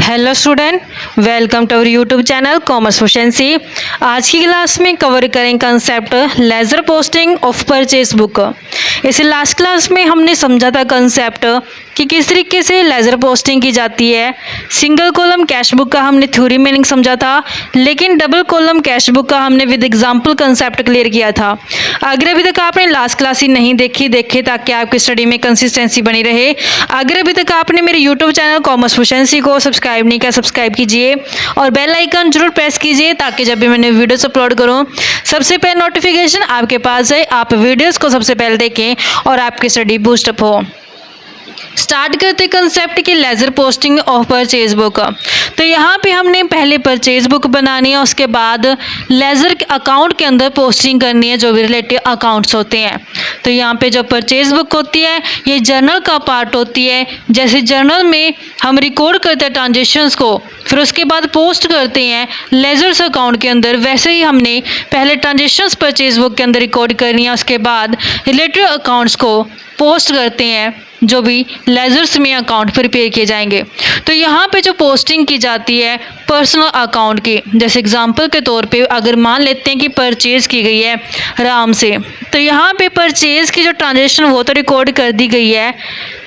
Hello student, welcome to our YouTube channel commerce proficiency. आज की class में cover करेंगे concept ledger posting of purchase book. इसे last class में हमने समझा था कंसेप्ट कि किस तरीके से लेजर पोस्टिंग की जाती है। सिंगल कॉलम कैश बुक का हमने थ्योरी मीनिंग समझा था, लेकिन डबल कॉलम कैश बुक का हमने विद एग्जाम्पल कंसेप्ट क्लियर किया था। अगर अभी तक आपने लास्ट क्लास ही नहीं देखे ताकि आपकी स्टडी में कंसिस्टेंसी बनी रहे। अगर अभी तक आपने मेरे यूट्यूब चैनल कॉमर्स प्रोफिशिएंसी को सब्सक्राइब नहीं किया, सब्सक्राइब कीजिए और बेल आइकन जरूर प्रेस कीजिए ताकि जब भी मैंने वीडियोस अपलोड करूं सबसे पहले नोटिफिकेशन आपके पास है, आप वीडियोस को सबसे पहले देखें और आपकी स्टडी बूस्टअप हो। स्टार्ट करते कंसेप्ट की laser posting of purchase book. तो यहाँ पे हमने पहले परचेज बुक बनानी है, उसके बाद लेजर अकाउंट के अंदर पोस्टिंग करनी है जो भी रिलेटेड अकाउंट्स होते हैं। तो यहाँ पे जो परचेज बुक होती है ये जर्नल का पार्ट होती है। जैसे जर्नल में हम रिकॉर्ड करते हैं ट्रांजेक्शन्स को, फिर उसके बाद पोस्ट करते हैं लेजर्स अकाउंट के अंदर, वैसे ही हमने पहले ट्रांजेक्शन्स परचेज बुक के अंदर रिकॉर्ड करनी है, उसके बाद रिलेटेड अकाउंट्स को पोस्ट करते हैं जो भी लेजर्स में अकाउंट प्रिपेयर किए जाएंगे। तो यहाँ पे जो पोस्टिंग की जाती है पर्सनल अकाउंट की, जैसे एग्जांपल के तौर पे अगर मान लेते हैं कि परचेज़ की गई है राम से, तो यहाँ पे परचेज़ की जो ट्रांजेक्शन वो तो रिकॉर्ड कर दी गई है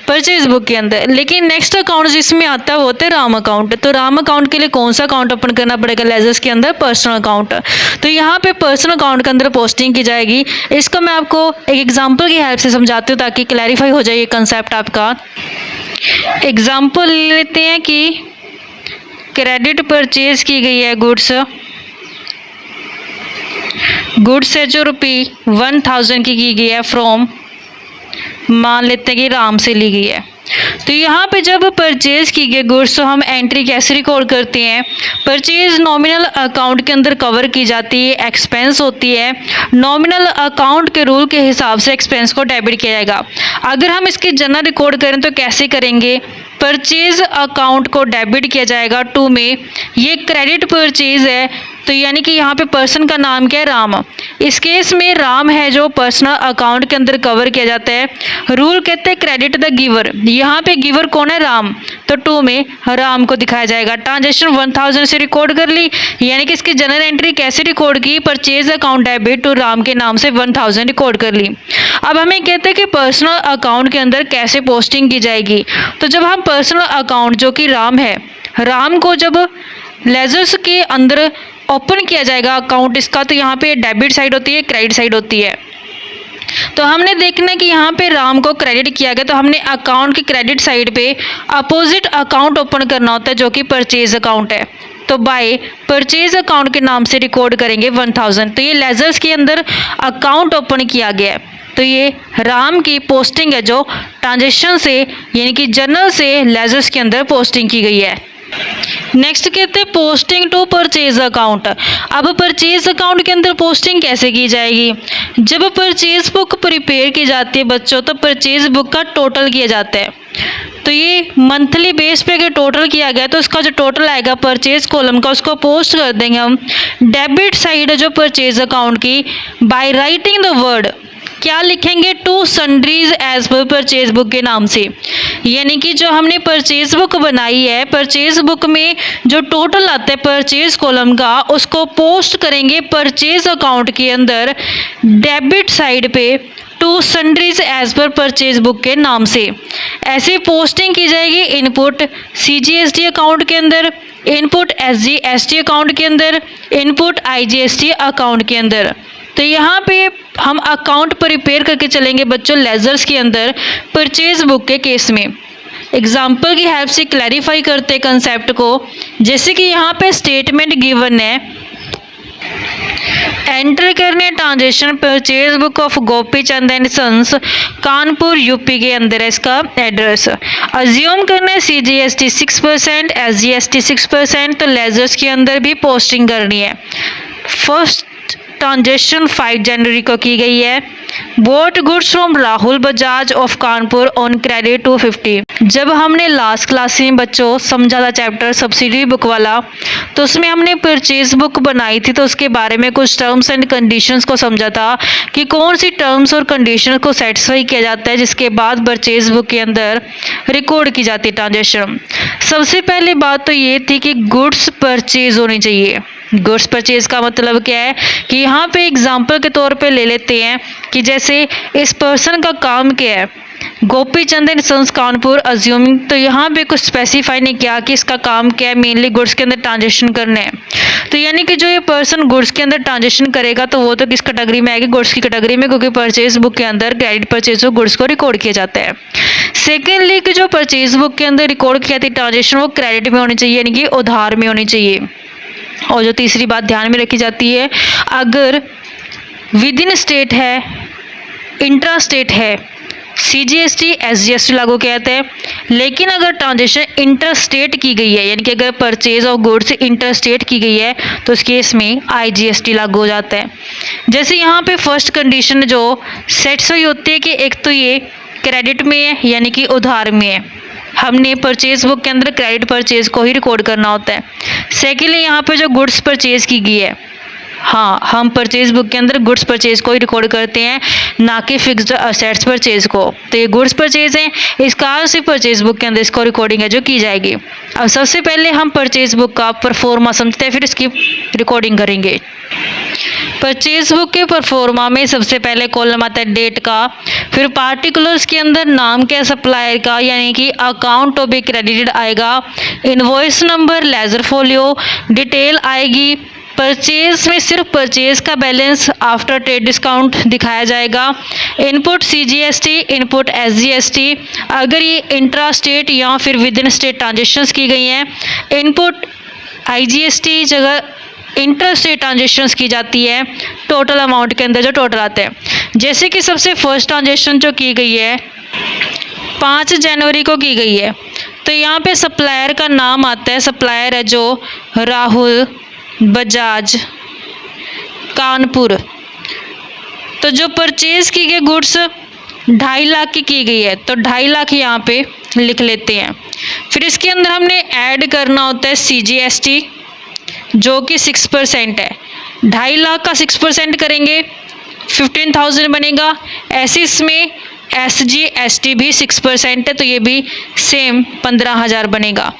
परचेज बुक के अंदर, लेकिन नेक्स्ट अकाउंट जिसमें आता है वो होता है राम अकाउंट। तो राम अकाउंट के लिए कौन सा अकाउंट ओपन करना पड़ेगा लेजर्स के अंदर? Personal account. तो यहाँ पे पर्सनल अकाउंट के अंदर पोस्टिंग की जाएगी। इसको मैं आपको एक एग्जांपल की हेल्प से समझाती हूँ ताकि क्लैरिफाई हो जाए ये कंसेप्ट आपका। एग्जांपल लेते हैं कि क्रेडिट परचेज की गई है गुड्स है जो ₹1000 की गई है फ्रॉम, मान लेते हैं कि राम से ली गई है। तो यहाँ पे जब परचेज की गई गुड्स तो हम एंट्री कैसे रिकॉर्ड करते हैं? परचेज नॉमिनल अकाउंट के अंदर कवर की जाती है, एक्सपेंस होती है। नॉमिनल अकाउंट के रूल के हिसाब से एक्सपेंस को डेबिट किया जाएगा। अगर हम इसकी जर्नल रिकॉर्ड करें तो कैसे करेंगे? परचेज अकाउंट को डेबिट किया जाएगा टू में। ये क्रेडिट परचेज है तो यानी कि यहाँ पे पर्सन का नाम क्या है? राम। इस केस में राम है जो पर्सनल अकाउंट के अंदर कवर किया जाता है। रूल कहते हैं क्रेडिट द गिवर, यहाँ पे गिवर कौन है? राम। तो टू में राम को दिखाया जाएगा। ट्रांजेक्शन 1000 से रिकॉर्ड कर ली, यानी कि इसकी जनरल एंट्री कैसे रिकॉर्ड की? Purchase account debit to Ram के नाम से 1000 रिकॉर्ड कर ली। अब हमें कहते हैं कि पर्सनल अकाउंट के अंदर कैसे पोस्टिंग की जाएगी। तो जब हम पर्सनल अकाउंट जो कि राम है, राम को जब लेजर्स के अंदर ओपन किया जाएगा अकाउंट इसका, तो यहाँ पे डेबिट साइड होती है, क्रेडिट साइड होती है। तो हमने देखना है कि यहाँ पे राम को क्रेडिट किया गया, तो हमने अकाउंट की क्रेडिट साइड पे अपोजिट अकाउंट ओपन करना होता है जो कि परचेज अकाउंट है। तो बाय परचेज अकाउंट के नाम से रिकॉर्ड करेंगे 1000। तो ये लेजर्स के अंदर अकाउंट ओपन किया गया है, तो ये राम की पोस्टिंग है जो ट्रांजेक्शन से यानी कि जर्नल से लेजर्स के अंदर पोस्टिंग की गई है। नेक्स्ट कहते हैं पोस्टिंग टू परचेज अकाउंट। अब परचेज अकाउंट के अंदर पोस्टिंग कैसे की जाएगी? जब परचेज बुक प्रिपेयर की जाती है बच्चों, तो परचेज बुक का टोटल किया जाता है। तो ये मंथली बेस पे अगर टोटल किया गया तो उसका जो टोटल आएगा परचेज कॉलम का, उसको पोस्ट कर देंगे हम डेबिट साइड जो परचेज अकाउंट की, बाय राइटिंग द वर्ड, क्या लिखेंगे? To sundries as per purchase book के नाम से। यानी कि जो हमने परचेज बुक बनाई है, परचेज बुक में जो टोटल आता है परचेज कॉलम का, उसको पोस्ट करेंगे परचेज अकाउंट के अंदर डेबिट साइड पे to sundries as per purchase book के नाम से। ऐसी पोस्टिंग की जाएगी इनपुट CGST अकाउंट के अंदर, इनपुट SGST अकाउंट के अंदर, इनपुट IGST अकाउंट के अंदर। तो यहाँ पे हम अकाउंट प्रिपेयर करके चलेंगे बच्चों लेजर्स के अंदर परचेज बुक के केस में। एग्जाम्पल की हेल्प से क्लैरिफाई करते हैं कंसेप्ट को। जैसे कि यहाँ पे स्टेटमेंट गिवन है, एंटर करने transaction purchase book of Gopi Chand and sons Kanpur UP के अंदर है इसका एड्रेस। अज्यूम करना है CGST 6%, SGST 6%, तो लेजर्स के अंदर भी पोस्टिंग करनी है। फर्स्ट ट्रांजेक्शन 5 जनवरी को की गई है, boat goods from Rahul Bajaj of Kanpur on credit 250। जब हमने लास्ट क्लास में बच्चों समझा था चैप्टर सब्सिडी बुक वाला, तो उसमें हमने परचेज बुक बनाई थी, तो उसके बारे में कुछ टर्म्स एंड कंडीशंस को समझा था कि कौन सी टर्म्स और कंडीशन को सेटिस्फाई किया जाता है जिसके बाद परचेज बुक के अंदर रिकॉर्ड की जाती है ट्रांजेक्शन। सबसे पहली बात तो ये थी कि गुड्स परचेज होनी चाहिए। गुड्स परचेज का मतलब क्या है कि यहाँ पे एग्जाम्पल के तौर पे ले लेते हैं कि जैसे इस पर्सन का काम क्या है, गोपी Chand and sons Kanpur assuming, तो यहाँ पे कुछ स्पेसिफाई नहीं किया कि इसका काम क्या है, मेनली गुड्स के अंदर ट्रांजेक्शन करने हैं। तो यानी कि जो ये पर्सन गुड्स के अंदर ट्रांजेक्शन करेगा तो वो तो किस कैटेगरी में आएगी, गुड्स की कैटेगरी में, क्योंकि परचेज बुक के अंदर क्रेडिट परचेज ऑफ गुड्स को रिकॉर्ड किया जाता है। सेकेंडली कि जो परचेज बुक के अंदर रिकॉर्ड किया थी ट्रांजेक्शन वो क्रेडिट में होनी चाहिए, यानी कि उधार में होनी चाहिए। और जो तीसरी बात ध्यान में रखी जाती है, अगर विद इन स्टेट है, इंट्रा स्टेट है, CGST SGST लागू किया जाता है। लेकिन अगर ट्रांजेक्शन इंटर स्टेट की गई है, यानी कि अगर purchase of goods inter state की गई है, तो उस केस में IGST लागू हो जाता है। जैसे यहाँ पे फर्स्ट कंडीशन जो सेटिस्फाई होती है कि एक तो ये क्रेडिट में है, यानी कि उधार में है, हमने परचेज बुक के अंदर क्रेडिट परचेज को ही रिकॉर्ड करना होता है। सेकेंडली यहाँ पे जो गुड्स परचेज की गई है, हाँ हम परचेज बुक के अंदर गुड्स परचेज को ही रिकॉर्ड करते हैं, ना कि फिक्स्ड असेट्स परचेज को। तो ये गुड्स परचेज है, इस कारण से परचेज बुक के अंदर इसको रिकॉर्डिंग है जो की जाएगी। अब सबसे पहले हम परचेज बुक का परफॉर्मा समझते हैं, फिर इसकी रिकॉर्डिंग करेंगे। परचेज बुक के परफॉर्मा में सबसे पहले कॉलम आता है डेट का, फिर पार्टिकुलर्स के अंदर नाम के सप्लायर का, यानी कि अकाउंट टू बी क्रेडिटेड आएगा, invoice number, ledger folio, detail आएगी। परचेज में सिर्फ परचेज का बैलेंस आफ्टर ट्रेड डिस्काउंट दिखाया जाएगा। इनपुट CGST, इनपुट SGST, अगर ये इंट्रा स्टेट या फिर विद इन स्टेट ट्रांजेक्शन्स की गई हैं, इनपुट IGST जगह इंटर स्टेट ट्रांजेक्शन्स की जाती है टोटल अमाउंट के अंदर जो टोटल आता है। जैसे कि सबसे फर्स्ट ट्रांजेक्शन जो की गई है 5 जनवरी को की गई है, तो यहाँ पे सप्लायर का नाम आता है, सप्लायर है जो राहुल बजाज कानपुर। तो जो परचेज की गई गुड्स 2.5 लाख की गई है, तो 2.5 लाख यहाँ पे लिख लेते हैं। फिर इसके अंदर हमने ऐड करना होता है CGST जो कि 6% है। 2.5 लाख का 6% करेंगे 15,000 बनेगा। ऐसे इसमें SGST भी 6% है, तो ये भी सेम 15,000 बनेगा।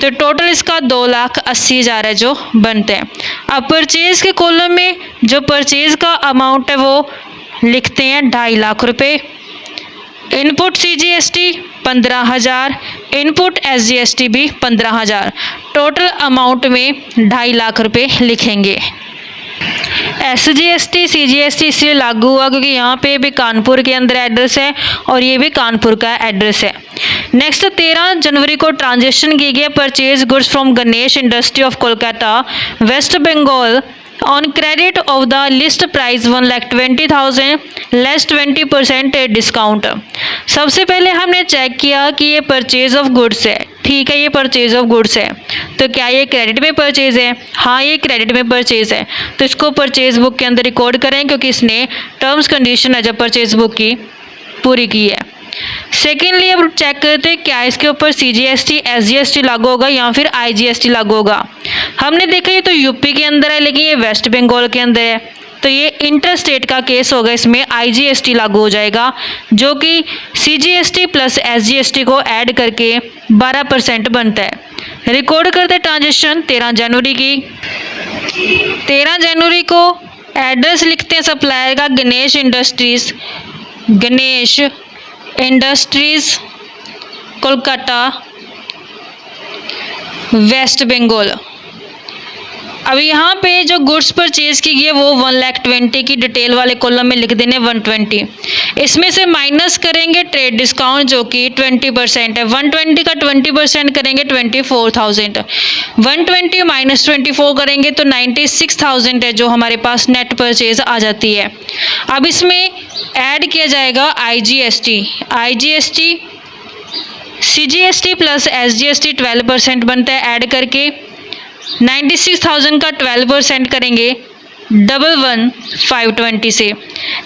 तो टोटल इसका 2,80,000 है जो बनते हैं। अब परचेज के कॉलम में जो परचेज का अमाउंट है वो लिखते हैं 2.5 लाख रुपए। इनपुट CGST 15,000, इनपुट SGST भी 15,000, टोटल अमाउंट में 2.5 लाख रुपए लिखेंगे। SGST CGST इसलिए लागू हुआ क्योंकि यहाँ पे भी कानपुर के अंदर एड्रेस है और ये भी कानपुर का एड्रेस है। नेक्स्ट 13 जनवरी को ट्रांजेक्शन की गई purchase goods from Ganesh industry of Kolkata West Bengal on credit of the list price 1,20,000 less 20% discount. सबसे पहले हमने चेक किया कि ये परचेज ऑफ गुड्स है, ठीक है, ये परचेज ऑफ गुड्स है, तो क्या ये क्रेडिट में परचेज है? हाँ ये क्रेडिट में परचेज है, तो इसको परचेज बुक के अंदर रिकॉर्ड करें क्योंकि इसने टर्म्स कंडीशन है जब परचेज बुक की पूरी की है। सेकेंडली अब चेक करते हैं क्या इसके ऊपर CGST SGST लागू होगा या फिर IGST लागू होगा। हमने देखा ये तो यूपी के अंदर है लेकिन ये वेस्ट बंगाल के अंदर है, तो ये इंटर स्टेट का केस होगा, इसमें IGST लागू हो जाएगा जो कि CGST प्लस SGST को ऐड करके 12% बनता है। रिकॉर्ड करते ट्रांजेक्शन 13 जनवरी की। 13 जनवरी को एड्रेस लिखते हैं सप्लायर का गणेश इंडस्ट्रीज कोलकाता वेस्ट बंगाल। अब यहाँ पे जो गुड्स परचेज की गई है वो 1,20,000 की डिटेल वाले कॉलम में लिख देने 120। इसमें से माइनस करेंगे ट्रेड डिस्काउंट जो कि 20% है। 120 का 20% करेंगे 24,000। 120 माइनस 24 करेंगे तो 96,000 है जो हमारे पास नेट परचेज आ जाती है। अब इसमें ऐड किया जाएगा IGST CGST प्लस SGST 12% बनता है, ऐड करके 96,000 का 12% करेंगे 11,520 से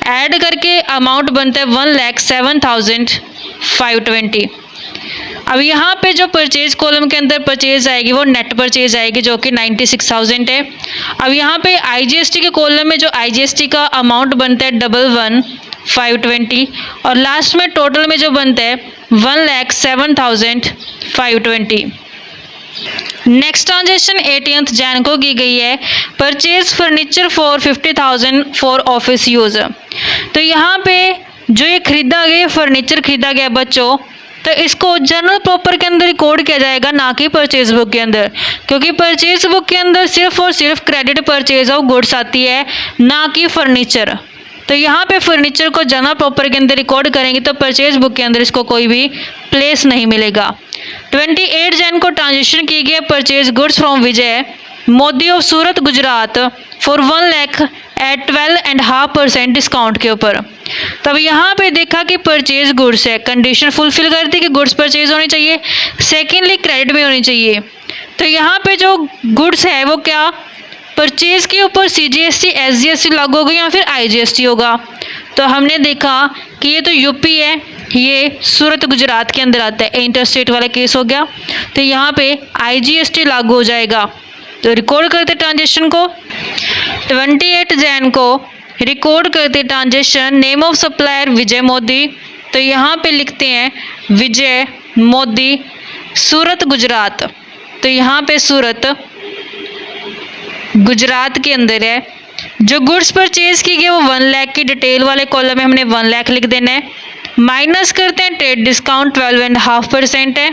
ऐड करके अमाउंट बनता है 1,07,520। अब यहाँ पे जो परचेज कॉलम के अंदर परचेज आएगी वो नेट परचेज आएगी जो कि 96,000 है। अब यहाँ पे आईजीएसटी के कॉलम में जो आईजीएसटी का अमाउंट बनता है 11,520 और लास्ट में टोटल में जो बनता है 1,07,520। नेक्स्ट ट्रांजेक्शन 18 जैन को की गई है, purchase furniture for 50,000 for office use. तो यहाँ पे जो ये खरीदा गया फर्नीचर खरीदा गया बच्चों, तो इसको जर्नल प्रॉपर के अंदर रिकॉर्ड किया जाएगा, ना कि परचेज बुक के अंदर, क्योंकि परचेज बुक के अंदर सिर्फ और सिर्फ क्रेडिट परचेज ऑफ गुड्स आती है, ना कि फर्नीचर। तो यहाँ पे फर्नीचर को जर्नल प्रॉपर के अंदर रिकॉर्ड करेंगे तो परचेज बुक के अंदर इसको कोई भी प्लेस नहीं मिलेगा। 28 जैन को ट्रांजेक्शन की गई purchase goods from Vijay Modi of Surat Gujarat for 1 lakh at 12.5% discount के ऊपर। तब यहाँ पे देखा कि परचेज गुड्स है, कंडीशन फुलफिल करती कि गुड्स परचेज होनी चाहिए, सेकेंडली क्रेडिट में होनी चाहिए। तो यहाँ पे जो गुड्स है वो क्या, परचेज के ऊपर सीजीएसटी एसजीएसटी लागू होगा या फिर आईजीएसटी होगा। तो हमने देखा कि ये तो यूपी है, ये सूरत गुजरात के अंदर आता है, इंटर स्टेट वाला केस हो गया, तो यहाँ पे आईजीएसटी लागू हो जाएगा। तो रिकॉर्ड करते ट्रांजेक्शन को 28 जैन को रिकॉर्ड करते ट्रांजेक्शन, नेम ऑफ सप्लायर विजय मोदी। तो यहाँ पे लिखते हैं विजय मोदी सूरत गुजरात। तो यहाँ पे सूरत गुजरात के अंदर है। जो गुड्स परचेज की गई वो 1 लाख की डिटेल वाले कॉलम में हमने 1 लाख लिख देना है। माइनस करते हैं ट्रेड डिस्काउंट 12.5% है,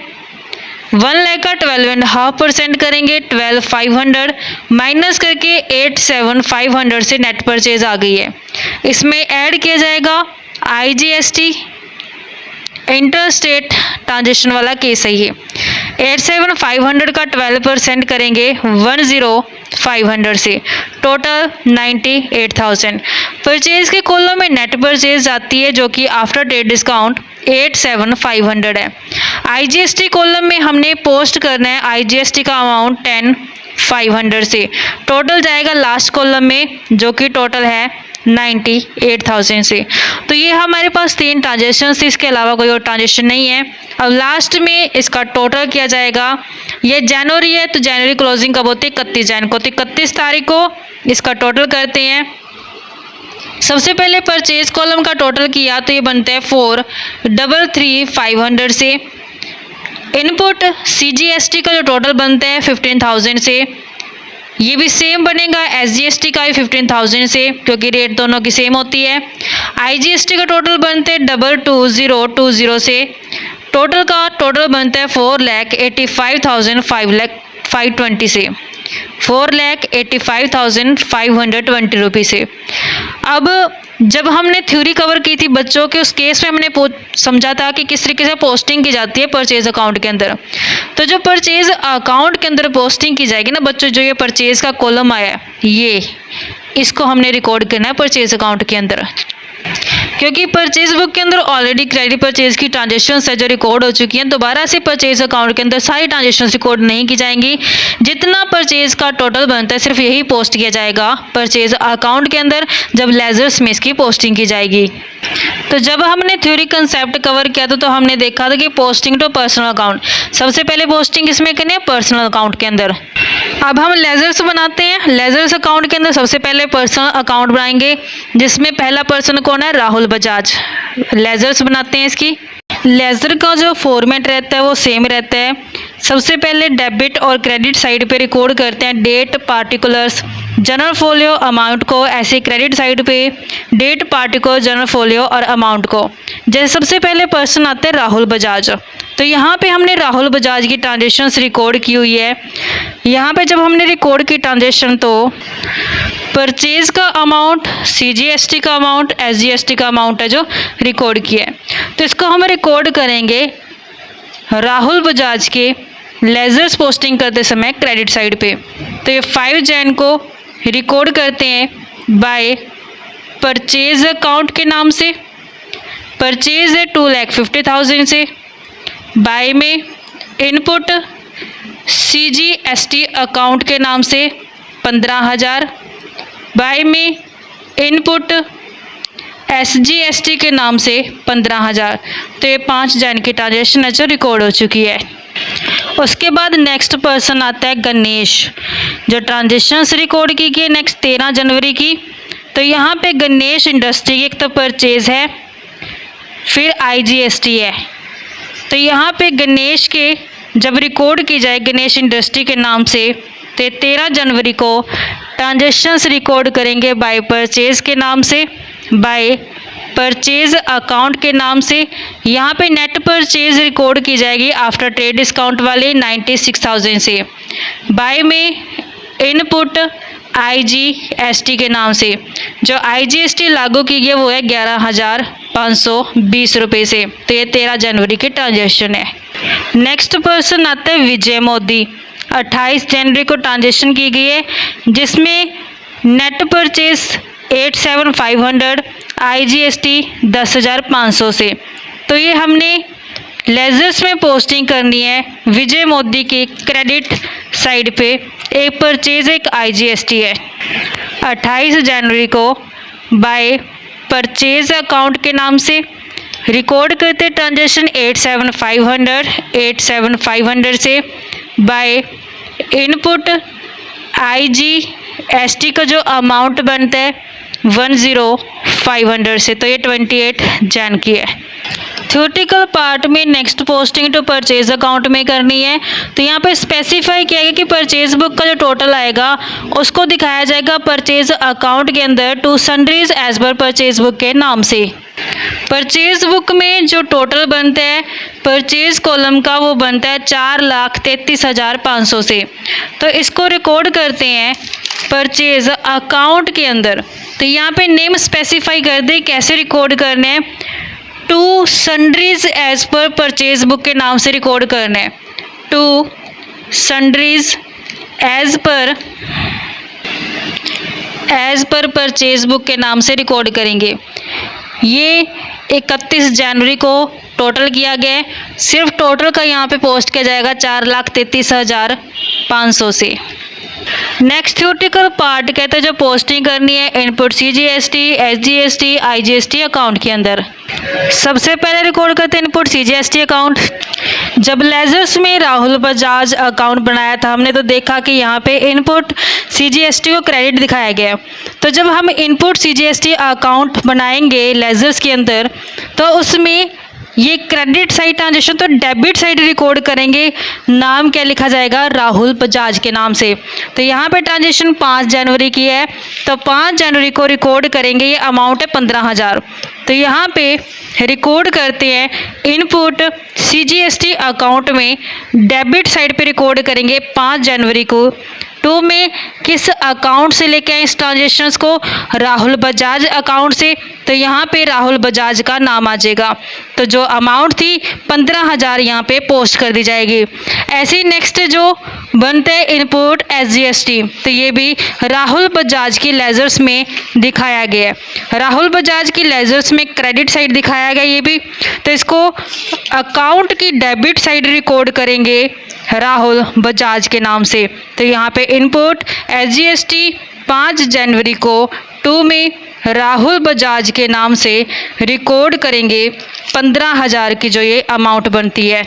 1 लाख का 12.5% करेंगे 12,500 माइनस करके 8,7,500 से नेट परचेज आ गई है। इसमें ऐड किया जाएगा आईजीएसटी, इंटर स्टेट ट्रांजेक्शन वाला केस है ये। 8,7,500 का 12% करेंगे 10,500 से, टोटल 98,000। परचेज के कॉलम में नेट परचेज आती है जो कि आफ्टर ट्रेड डिस्काउंट 8,7,500 है। आईजीएसटी कॉलम में हमने पोस्ट करना है आईजीएसटी का अमाउंट 10,500 से, टोटल जाएगा लास्ट कॉलम में जो कि टोटल है 98,000 से। तो ये हमारे पास 3 ट्रांजेक्शन थी, इसके अलावा कोई और ट्रांजेक्शन नहीं है। अब लास्ट में इसका टोटल किया जाएगा। ये जनवरी है तो जनवरी क्लोजिंग कब होती है, 31 जैन को, तो 31 तारीख को इसका टोटल करते हैं। सबसे पहले परचेज कॉलम का टोटल किया तो ये बनता है 433,500 से। इनपुट सीजीएसटी का जो टोटल बनता है 15,000 से, ये भी सेम बनेगा एसजीएसटी का भी 15,000 से, क्योंकि रेट दोनों की सेम होती है। आईजीएसटी का टोटल बनते हैं 22,020 से, टोटल का टोटल बनता है 4,85,520 से, 4,85,520 रुपये से। अब जब हमने थ्योरी कवर की थी बच्चों के, उस केस में हमने समझा था कि किस तरीके से पोस्टिंग की जाती है परचेज अकाउंट के अंदर। तो जो परचेज अकाउंट के अंदर पोस्टिंग की जाएगी ना बच्चों, जो ये परचेज का कॉलम आया ये, इसको हमने रिकॉर्ड करना है परचेज अकाउंट के अंदर, क्योंकि परचेज बुक के अंदर ऑलरेडी क्रेडिट परचेज की ट्रांजेक्शन है जो रिकॉर्ड हो चुकी हैं। दोबारा से परचेज अकाउंट के अंदर सारी ट्रांजेक्शन रिकॉर्ड नहीं की जाएंगी। जितना परचेज का टोटल बनता है सिर्फ यही पोस्ट किया जाएगा परचेज अकाउंट के अंदर, जब लेजर्स में इसकी पोस्टिंग की जाएगी। तो जब हमने थ्योरी कंसेप्ट कवर किया तो हमने देखा था कि पोस्टिंग टू पर्सनल अकाउंट, सबसे पहले पोस्टिंग किसमें करनी है, पर्सनल अकाउंट के अंदर। अब हम लेजर्स बनाते हैं। लेजर्स अकाउंट के अंदर सबसे पहले पर्सनल अकाउंट बनाएंगे, जिसमें पहला पर्सन कौन है, राहुल बजाज। लेजर्स बनाते हैं इसकी। लेजर का जो फॉर्मेट रहता है वो सेम रहता है। सबसे पहले डेबिट और क्रेडिट साइड पे रिकॉर्ड करते हैं date, particulars, journal folio, amount को। ऐसे क्रेडिट साइड पे डेट, पार्टिकुलर, जनरल फोलियो और अमाउंट को। जैसे सबसे पहले पर्सन आते हैं राहुल बजाज, तो यहाँ पे हमने राहुल बजाज की ट्रांजेक्शन्स रिकॉर्ड की हुई है। यहाँ पे जब हमने रिकॉर्ड की ट्रांजेक्शन तो परचेज का अमाउंट, सीजीएसटी का अमाउंट, एसजीएसटी का अमाउंट है जो रिकॉर्ड किया है, तो इसको हम रिकॉर्ड करेंगे राहुल बजाज के लेजर्स पोस्टिंग करते समय क्रेडिट साइड पे। तो ये 5 जैन को रिकॉर्ड करते हैं बाय परचेज अकाउंट के नाम से। परचेज है 2,50,000 से, बाय में इनपुट सीजीएसटी अकाउंट के नाम से 15,000, बाय में इनपुट SGST के नाम से 15,000। तो ये 5 जनवरी की ट्रांजेक्शन है जो रिकॉर्ड हो चुकी है। उसके बाद नेक्स्ट पर्सन आता है गणेश, जो ट्रांजेक्शन्स रिकॉर्ड की गई नेक्स्ट 13 जनवरी की। तो यहाँ पे गणेश इंडस्ट्री की एक तो परचेज है, फिर IGST है। तो यहाँ पे गणेश के जब रिकॉर्ड की जाए गणेश इंडस्ट्री के नाम से, तो 13 जनवरी को ट्रांजेक्शन्स रिकॉर्ड करेंगे बाय परचेज के नाम से, बाय परचेज अकाउंट के नाम से। यहाँ पे नेट परचेज रिकॉर्ड की जाएगी आफ्टर ट्रेड डिस्काउंट वाले 96,000 से, बाय में इनपुट IGST के नाम से। जो IGST लागू की गई वो है 11,520 रुपये से। तो ये 13 जनवरी की ट्रांजेक्शन है। नेक्स्ट पर्सन आता है विजय मोदी, 28 जनवरी को ट्रांजेक्शन की गई है, जिसमें नेट परचेज 87,500, IGST 10,500 से। तो ये हमने लेजर्स में पोस्टिंग करनी है विजय मोदी की क्रेडिट साइड पे। एक परचेज एक IGST है। 28 जनवरी को बाय परचेज अकाउंट के नाम से रिकॉर्ड करते ट्रांजेक्शन 87,500 से, बाय इनपुट IGST का जो अमाउंट बनता है 10,500 से। तो ये 28 जन की है। थ्योरेटिकल पार्ट में next posting to purchase account में करनी है। तो यहाँ पे स्पेसिफाई किया गया कि परचेज बुक का जो टोटल आएगा उसको दिखाया जाएगा परचेज अकाउंट के अंदर to sundries as per purchase book के नाम से। परचेज बुक में जो टोटल बनता है परचेज कॉलम का वो बनता है 4,33,500 से। तो इसको रिकॉर्ड करते हैं परचेज अकाउंट के अंदर। तो यहाँ पे नेम स्पेसिफाई कर दे कैसे रिकॉर्ड करने हैं, to sundries as per purchase book के नाम से रिकॉर्ड करना है। To sundries as per purchase book के नाम से रिकॉर्ड करेंगे। ये 31 जनवरी को टोटल किया गया है। सिर्फ टोटल का यहाँ पे पोस्ट किया जाएगा 4,33,500 से। नेक्स्ट थ्योरेटिकल पार्ट कहते हैं जो पोस्टिंग करनी है input CGST, SGST, IGST account के अंदर। सबसे पहले रिकॉर्ड करते हैं इनपुट CGST अकाउंट। जब लेजर्स में राहुल बजाज अकाउंट बनाया था हमने तो देखा कि यहाँ पे इनपुट CGST को क्रेडिट दिखाया गया। तो जब हम इनपुट CGST अकाउंट बनाएंगे लेजर्स के अंदर तो उसमें ये क्रेडिट साइड ट्रांजेक्शन तो डेबिट साइड रिकॉर्ड करेंगे। नाम क्या लिखा जाएगा, राहुल बजाज के नाम से। तो यहाँ पे ट्रांजेक्शन 5 जनवरी की है, तो 5 जनवरी को रिकॉर्ड करेंगे। ये अमाउंट है 15,000। तो यहाँ पे रिकॉर्ड करते हैं इनपुट CGST अकाउंट में डेबिट साइड पे रिकॉर्ड करेंगे 5 जनवरी को। 2 में किस अकाउंट से लेके आए इस ट्रांजेक्शन्स को, राहुल बजाज अकाउंट से। तो यहाँ पे राहुल बजाज का नाम आ जाएगा। तो जो अमाउंट थी 15,000 यहाँ पे पोस्ट कर दी जाएगी। ऐसे ही नेक्स्ट जो बनते हैं इनपुट SGST, तो ये भी राहुल बजाज की लेजर्स में दिखाया गया है। राहुल बजाज की लेजर्स में क्रेडिट साइड दिखाया गया ये भी। तो इसको अकाउंट की डेबिट साइड रिकॉर्ड करेंगे राहुल बजाज के नाम से। तो यहाँ पे इनपुट SGST 5 जनवरी को 2 में राहुल बजाज के नाम से रिकॉर्ड करेंगे 15,000 की जो ये अमाउंट बनती है।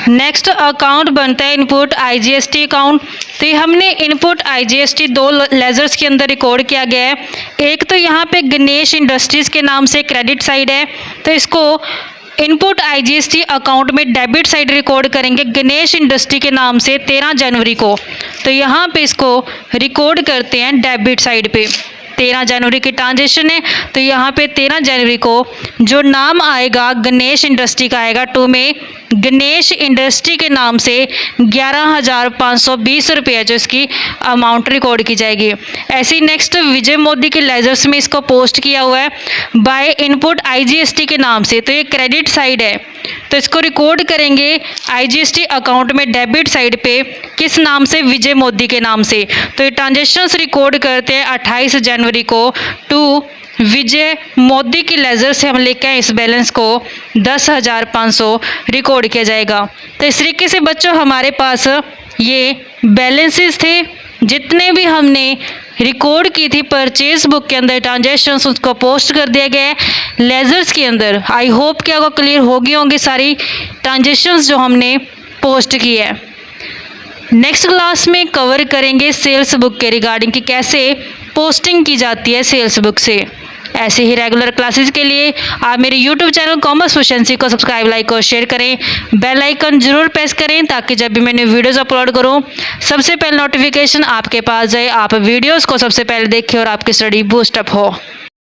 नेक्स्ट अकाउंट बनता है इनपुट IGST अकाउंट। तो ये हमने इनपुट IGST 2 लेजर्स के अंदर रिकॉर्ड किया गया है। एक तो यहाँ पे गणेश इंडस्ट्रीज़ के नाम से क्रेडिट साइड है, तो इसको इनपुट IGST अकाउंट में डेबिट साइड रिकॉर्ड करेंगे गणेश इंडस्ट्री के नाम से 13 जनवरी को। तो यहाँ पे इसको रिकॉर्ड करते हैं डेबिट साइड पे। 13 जनवरी की ट्रांजेक्शन है, तो यहाँ पे 13 जनवरी को जो नाम आएगा गणेश इंडस्ट्री का आएगा। 2 में गणेश इंडस्ट्री के नाम से 11,520 रुपये जो इसकी अमाउंट रिकॉर्ड की जाएगी। ऐसे ही नेक्स्ट विजय मोदी के लेजर्स में इसको पोस्ट किया हुआ है बाय इनपुट IGST के नाम से। तो ये क्रेडिट साइड है, तो इसको रिकॉर्ड करेंगे IGST अकाउंट में डेबिट साइड पे किस नाम से, विजय मोदी के नाम से। तो ये ट्रांजेक्शन्स रिकॉर्ड करते हैं 28 जनवरी को। 2 विजय मोदी की लेजर से हम लेके आए इस बैलेंस को 10,500 रिकॉर्ड किया जाएगा। तो इस तरीके से बच्चों हमारे पास ये बैलेंसेस थे जितने भी हमने रिकॉर्ड की थी परचेज बुक के अंदर ट्रांजेक्शन्स, उसको पोस्ट कर दिया गया है लेजर्स के अंदर। आई होप कि आपको क्लियर होगी होंगी सारी ट्रांजेक्शन्स जो हमने पोस्ट की है। नेक्स्ट क्लास में कवर करेंगे सेल्स बुक के रिगार्डिंग कि कैसे पोस्टिंग की जाती है सेल्स बुक से। ऐसे ही रेगुलर क्लासेस के लिए आप मेरे यूट्यूब चैनल कॉमर्स प्रोficiency को सब्सक्राइब, लाइक और शेयर करें। बेल आइकन जरूर प्रेस करें ताकि जब भी मैंने वीडियोस अपलोड करूं सबसे पहले नोटिफिकेशन आपके पास जाए, आप वीडियोस को सबसे पहले देखें और आपकी स्टडी बूस्टअप हो।